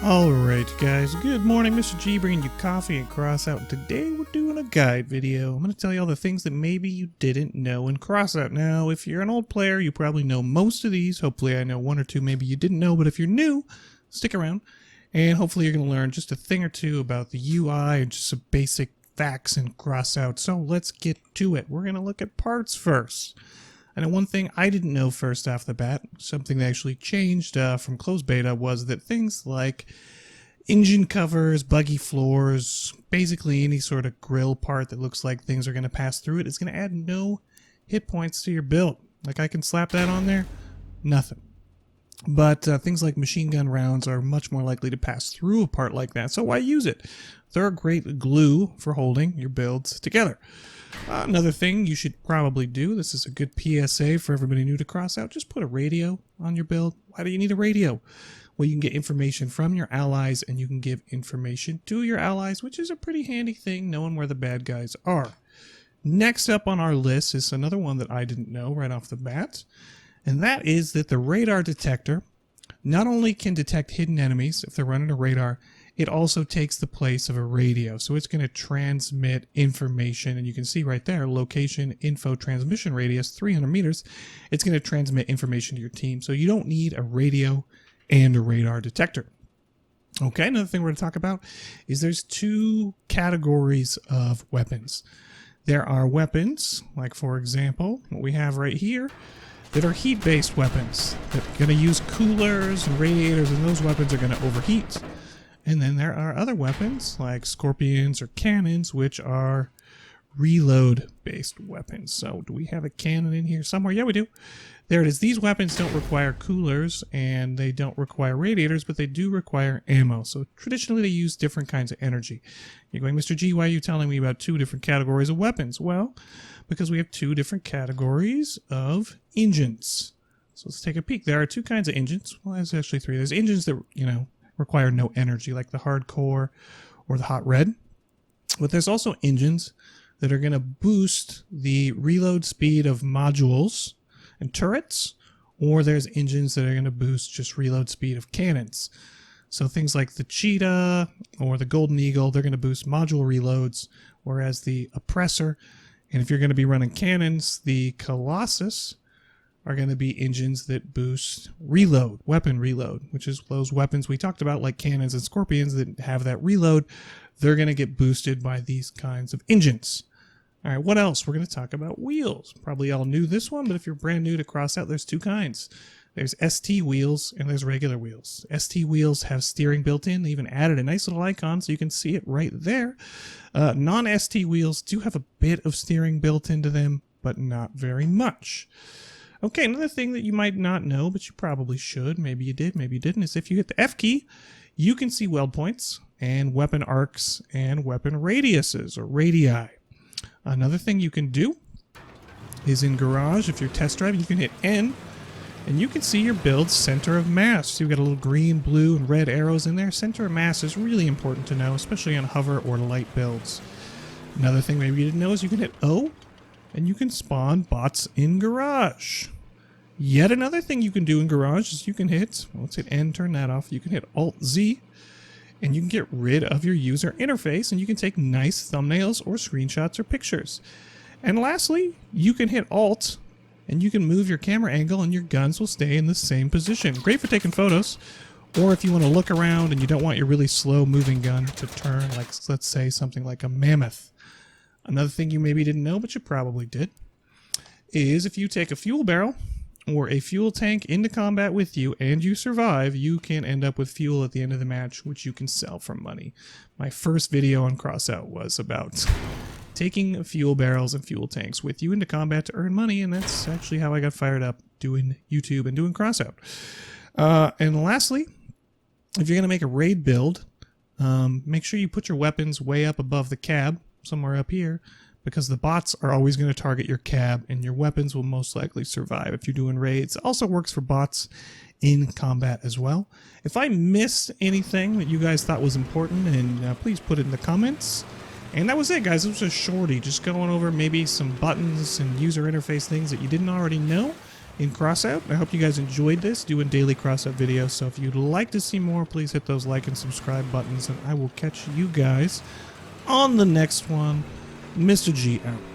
Alright guys, good morning, Mr. G bringing you coffee and Crossout. Today we're doing a guide video. I'm going to tell you all the things that maybe you didn't know in Crossout. Now, if you're an old player, you probably know most of these. Hopefully I know one or two maybe you didn't know, but if you're new, stick around. And hopefully you're going to learn just a thing or two about the UI and just some basic facts in Crossout. So let's get to it. We're going to look at parts first. And one thing I didn't know first off the bat, something that actually changed from closed beta, was that things like engine covers, buggy floors, basically any sort of grill part that looks like things are going to pass through it is going to add no hit points to your build. Like I can slap that on there, nothing. But things like machine gun rounds are much more likely to pass through a part like that, so why use it? They're a great glue for holding your builds together. Another thing you should probably do, this is a good PSA for everybody new to Crossout, just put a radio on your build. Why do you need a radio? Well, you can get information from your allies and you can give information to your allies, which is a pretty handy thing, knowing where the bad guys are. Next up on our list is another one that I didn't know right off the bat, and that is that the radar detector not only can detect hidden enemies if they're running a radar, it also takes the place of a radio. So it's going to transmit information, and you can see right there, location, info, transmission radius, 300 meters. It's going to transmit information to your team. So you don't need a radio and a radar detector. Okay, another thing we're going to talk about is there's two categories of weapons. There are weapons, like for example, what we have right here, that are heat-based weapons that are going to use coolers and radiators, and those weapons are going to overheat. And then there are other weapons like scorpions or cannons, which are reload-based weapons. So do we have a cannon in here somewhere? Yeah, we do. There it is. These weapons don't require coolers and they don't require radiators, but they do require ammo. So traditionally they use different kinds of energy. You're going, Mr. G, why are you telling me about two different categories of weapons? Well, because we have two different categories of engines. So let's take a peek. There are two kinds of engines. Well, there's actually three. There's engines that, require no energy, like the hardcore or the hot red. But there's also engines that are going to boost the reload speed of modules and turrets, or there's engines that are going to boost just reload speed of cannons. So things like the Cheetah or the Golden Eagle, they're going to boost module reloads, whereas the Oppressor, and if you're going to be running cannons, the Colossus, are going to be engines that boost reload, weapon reload, which is those weapons we talked about like cannons and scorpions that have that reload. They're going to get boosted by these kinds of engines. All right, what else? We're going to talk about wheels. Probably all knew this one, but if you're brand new to Crossout, there's two kinds. There's ST wheels and there's regular wheels. ST wheels have steering built in. They even added a nice little icon so you can see it right there. Non-ST wheels do have a bit of steering built into them, but not very much. Okay, another thing that you might not know, but you probably should, maybe you did, maybe you didn't, is if you hit the F key, you can see weld points and weapon arcs and weapon radiuses or radii. Another thing you can do is in Garage, if you're test driving, you can hit N and you can see your build's center of mass. So you've got a little green, blue, and red arrows in there. Center of mass is really important to know, especially on hover or light builds. Another thing maybe you didn't know is you can hit O and you can spawn bots in Garage. Yet another thing you can do in Garage is you can hit, let's hit N, turn that off, you can hit Alt-Z, and you can get rid of your user interface, and you can take nice thumbnails or screenshots or pictures. And lastly, you can hit Alt, and you can move your camera angle, and your guns will stay in the same position. Great for taking photos, or if you want to look around and you don't want your really slow moving gun to turn, like let's say something like a mammoth. Another thing you maybe didn't know, but you probably did, is if you take a fuel barrel or a fuel tank into combat with you and you survive, you can end up with fuel at the end of the match, which you can sell for money. My first video on Crossout was about taking fuel barrels and fuel tanks with you into combat to earn money, and that's actually how I got fired up doing YouTube and doing Crossout. And lastly, if you're going to make a raid build, make sure you put your weapons way up above the cab, somewhere up here, because the bots are always going to target your cab and your weapons will most likely survive if you're doing raids. It also works for bots in combat as well. If I missed anything that you guys thought was important, and please put it in the comments. And that was it, guys. It was a shorty, just going over maybe some buttons and user interface things that you didn't already know, in Crossout. I hope you guys enjoyed this, doing daily Crossout videos. So if you'd like to see more, please hit those like and subscribe buttons, and I will catch you guys on the next one. Mr. G out.